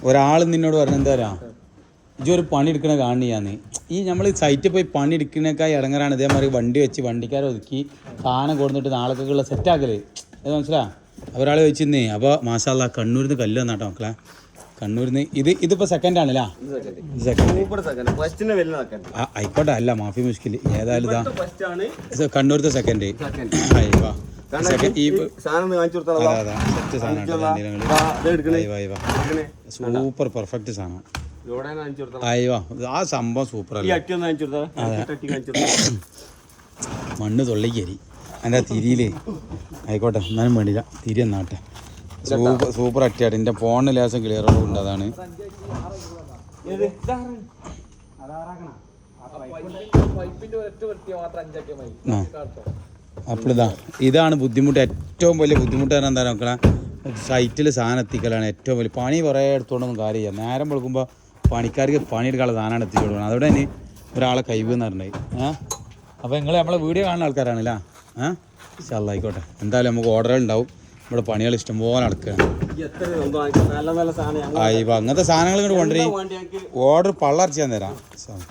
ഒരാൾ നിന്നോട് പറഞ്ഞ എന്താ പറയാ ഇജൊരു പണി എടുക്കണ കാണിയാന്ന് ഈ നമ്മൾ സൈറ്റിൽ പോയി പണി എടുക്കുന്നേക്കായി ഇടങ്ങറാണ് ഇതേമാതിരി വണ്ടി വെച്ച് വണ്ടിക്കാരെ ഒതുക്കി സാധനം കൊടുത്തിട്ട് നാളേക്കുള്ള സെറ്റാക്കല് അത് മനസ്സിലാ ഒരാൾ ചോദിച്ചിരുന്നേ അപ്പോൾ മാഷാല്ലാ കണ്ണൂരിൽ നിന്ന് കല്ല് വന്നാട്ടോ മക്കളെ കണ്ണൂരിൽ നിന്ന് ഇതിപ്പോൾ സെക്കൻഡ് ആണല്ലേ ആയിക്കോട്ടെ അല്ല മാഫി മുഷ്കിൽ ഏതായാലും ഇതാ കണ്ണൂരത്തെ സെക്കൻഡ് സൂപ്പർ പെർഫെക്റ്റ് സാധനം അയ്യോ ആ സംഭവം സൂപ്പർ അല്ല മണ്ണ് തൊള്ളിക്കരി എൻ്റെ തിരിയിലേ ആയിക്കോട്ടെ എന്നാലും വേണ്ടില്ല തിരി എന്നാട്ടെ സൂപ്പർ അട്ടിയാട്ട് എൻ്റെ ഫോണിന് ലേശം ക്ലിയർ ഉണ്ട് അതാണ് അപ്പോഴിതാ ഇതാണ് ബുദ്ധിമുട്ട് ഏറ്റവും വലിയ ബുദ്ധിമുട്ട് പറഞ്ഞാൽ എന്താ നോക്കണേ സൈറ്റിൽ സാധനം എത്തിക്കലാണ് ഏറ്റവും വലിയ പണി കുറേ എടുത്തുകൊണ്ടൊന്നും കാര്യമില്ല നേരം വെളുക്കുമ്പോൾ പണിക്കാർക്ക് പണിയെടുക്കാനുള്ള സാധനമാണ് എത്തിച്ചു കൊടുക്കണം അതോടെ തന്നെ ഒരാളെ കൈവെന്ന് പറഞ്ഞത് അപ്പോൾ നിങ്ങൾ നമ്മളെ വീഡിയോ കാണുന്ന ആൾക്കാരാണല്ലേ ആയിക്കോട്ടെ എന്തായാലും നമുക്ക് ഓർഡർ ഉണ്ടാവും ഇവിടെ പണികൾ ഇഷ്ടംപോലെ നടക്കുകയാണ് ഇപ്പം അങ്ങനത്തെ സാധനങ്ങൾ ഇങ്ങോട്ട് കൊണ്ടുവരും ഓർഡർ പള്ളർച്ച ഞാൻ തരാം